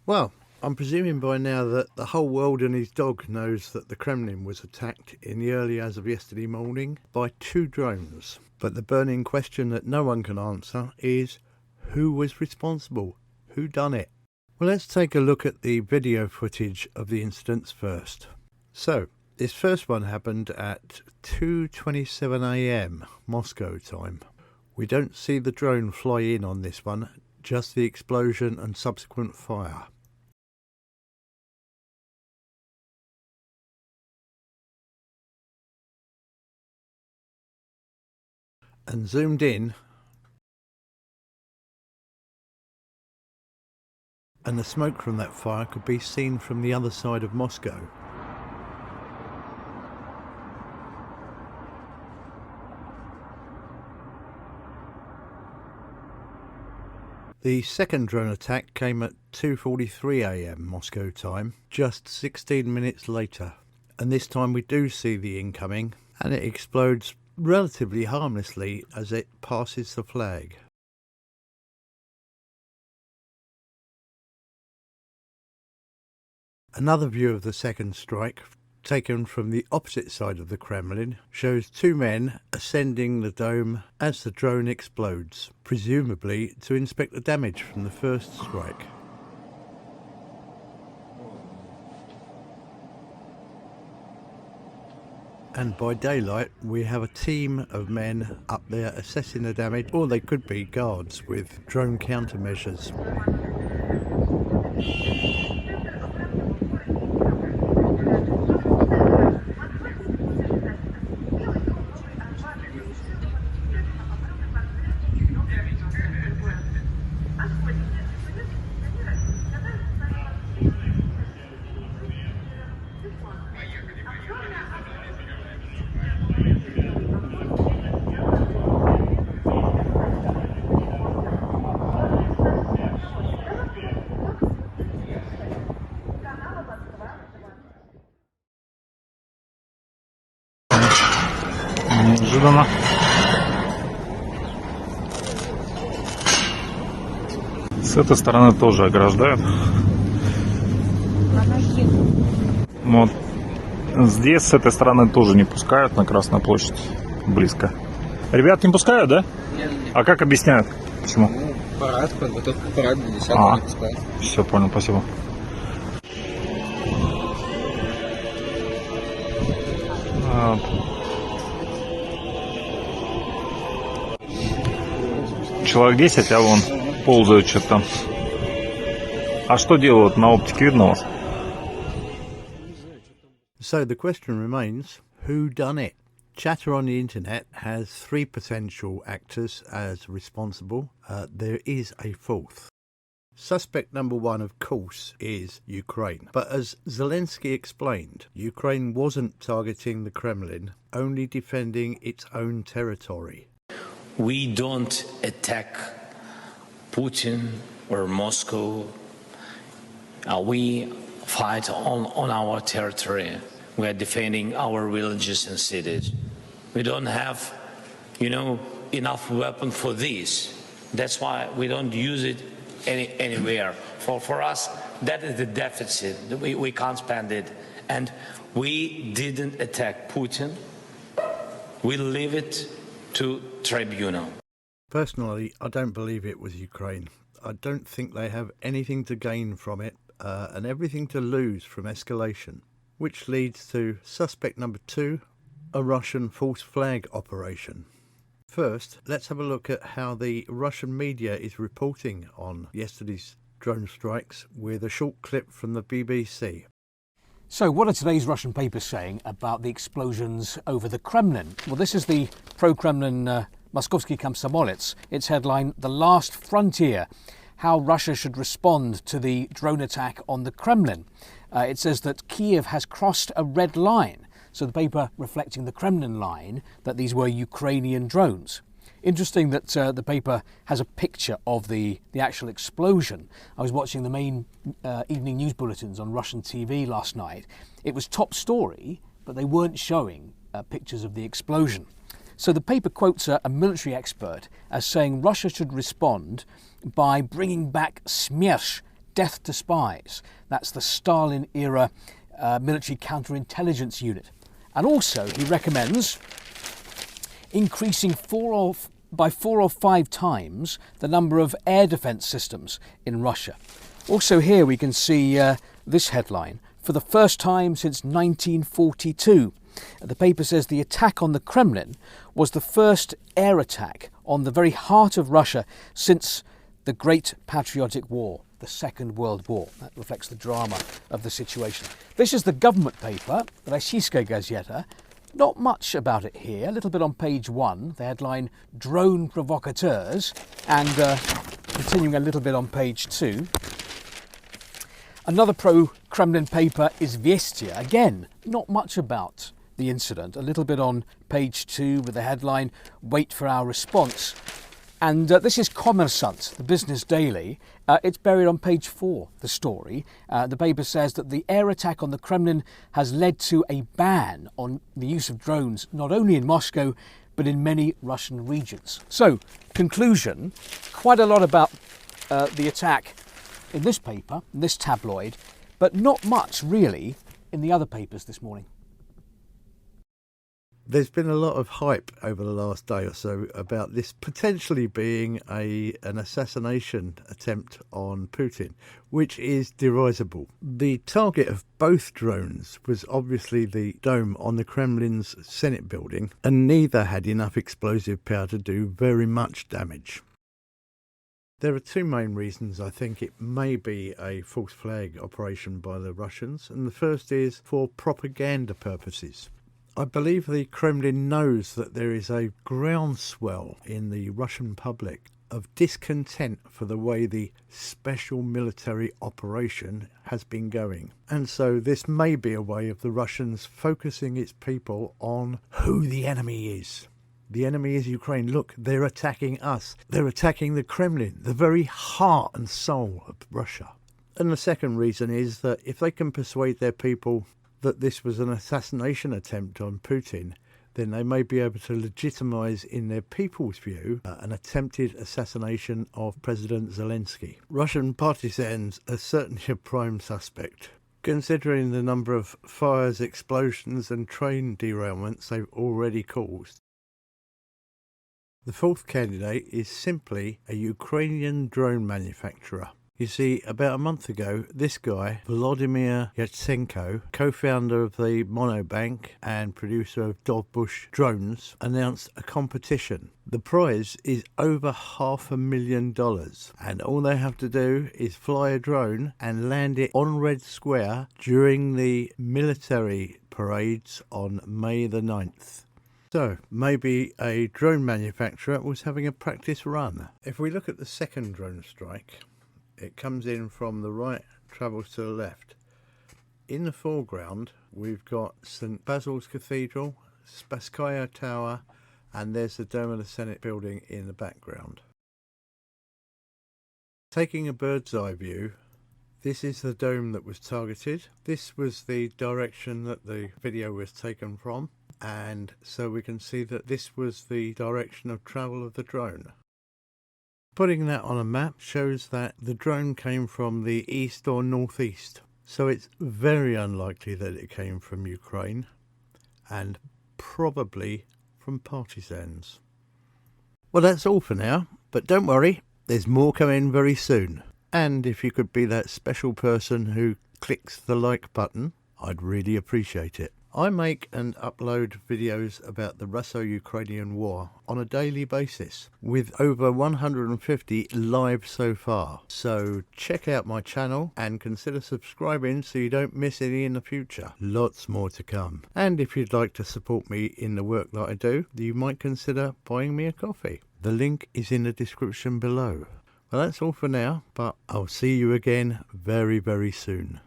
Well, I'm presuming by now that the whole world and his dog knows that the Kremlin was attacked in the early hours of yesterday morning by 2 drones. But the burning question that no one can answer is, who was responsible? Who done it? Well, let's take a look at the video footage of the incidents first. So, this first one happened at 2:27 a.m. Moscow time. We don't see the drone fly in on this one, just the explosion and subsequent fire. And zoomed in, and the smoke from that fire could be seen from the other side of Moscow. The second drone attack came at 2:43 a.m. Moscow time, just 16 minutes later. And this time we do see the incoming, and it explodes relatively harmlessly as it passes the flag. Another view of the second strike, taken from the opposite side of the Kremlin, shows 2 men ascending the dome as the drone explodes, presumably to inspect the damage from the first strike. And by daylight we have a team of men up there assessing the damage, or they could be guards with drone countermeasures. Неожиданно. С этой стороны тоже ограждают. Вот здесь с этой стороны тоже не пускают на Красную площадь близко. Ребят не пускают, да? Нет. А как объясняют? Почему? Парад, подготовка к параду, 10-го не пускают. Все, понял, спасибо. Человек 10, а вон ползают что-то там. А что делают? На оптике видно у вас? So the question remains, who done it? Chatter on the internet has 3 potential actors as responsible. There is a 4th. Suspect number 1, of course, is Ukraine. But as Zelensky explained, Ukraine wasn't targeting the Kremlin, only defending its own territory. We don't attack Putin or Moscow. We fight on our territory. We are defending our villages and cities. We don't have, enough weapon for this. That's why we don't use it anywhere. For us, that is the deficit. We can't spend it. And we didn't attack Putin. We leave it to tribunal. Personally, I don't believe it was Ukraine. I don't think they have anything to gain from it and everything to lose from escalation, which leads to suspect number 2, a Russian false flag operation. First, let's have a look at how the Russian media is reporting on yesterday's drone strikes with a short clip from the BBC. So what are today's Russian papers saying about the explosions over the Kremlin? Well, this is the pro-Kremlin Moskovsky Komsomolets. Its headline, "The Last Frontier, How Russia Should Respond to the Drone Attack on the Kremlin." It says that Kiev has crossed a red line. So the paper reflecting the Kremlin line that these were Ukrainian drones. Interesting that the paper has a picture of the actual explosion. I was watching the main evening news bulletins on Russian TV last night. It was top story, but they weren't showing pictures of the explosion. So the paper quotes a military expert as saying Russia should respond by bringing back Smersh death to spies. That's the Stalin-era military counterintelligence unit. And also, he recommends increasing by 4 or 5 times the number of air defence systems in Russia. Also here we can see this headline, for the first time since 1942. The paper says the attack on the Kremlin was the first air attack on the very heart of Russia since the Great Patriotic War, the Second World War. That reflects the drama of the situation. This is the government paper, the Rossiyska Gazeta. Not much about it here, a little bit on page 1, the headline Drone Provocateurs, and continuing a little bit on page 2. Another pro-Kremlin paper is Vestia. Again, not much about the incident, a little bit on page 2 with the headline Wait for our response. And this is Kommersant, the Business Daily. It's buried on page 4, the story. The paper says that the air attack on the Kremlin has led to a ban on the use of drones, not only in Moscow, but in many Russian regions. So, conclusion, quite a lot about the attack in this paper, in this tabloid, but not much really in the other papers this morning. There's been a lot of hype over the last day or so about this potentially being an assassination attempt on Putin, which is derisible. The target of both drones was obviously the dome on the Kremlin's Senate building, and neither had enough explosive power to do very much damage. There are 2 main reasons I think it may be a false flag operation by the Russians, and the first is for propaganda purposes. I believe the Kremlin knows that there is a groundswell in the Russian public of discontent for the way the special military operation has been going. And so this may be a way of the Russians focusing its people on who the enemy is. The enemy is Ukraine. Look, they're attacking us. They're attacking the Kremlin, the very heart and soul of Russia. And the second reason is that if they can persuade their people that this was an assassination attempt on Putin, then they may be able to legitimise in their people's view an attempted assassination of President Zelensky. Russian partisans are certainly a prime suspect, considering the number of fires, explosions and train derailments they've already caused. The fourth candidate is simply a Ukrainian drone manufacturer. You see, about a month ago, this guy, Volodymyr Yatsenko, co-founder of the Monobank and producer of Dovbush drones, announced a competition. The prize is over $500,000, and all they have to do is fly a drone and land it on Red Square during the military parades on May the 9th. So, maybe a drone manufacturer was having a practice run. If we look at the second drone strike, it comes in from the right, travels to the left. In the foreground, we've got St. Basil's Cathedral, Spasskaya Tower, and there's the Dome of the Senate building in the background. Taking a bird's eye view, this is the dome that was targeted. This was the direction that the video was taken from, and so we can see that this was the direction of travel of the drone. Putting that on a map shows that the drone came from the east or northeast, so it's very unlikely that it came from Ukraine, and probably from partisans. Well, that's all for now, but don't worry, there's more coming very soon. And if you could be that special person who clicks the like button, I'd really appreciate it. I make and upload videos about the Russo-Ukrainian war on a daily basis, with over 150 live so far. So check out my channel and consider subscribing so you don't miss any in the future. Lots more to come. And if you'd like to support me in the work that I do, you might consider buying me a coffee. The link is in the description below. Well, that's all for now, but I'll see you again very, very soon.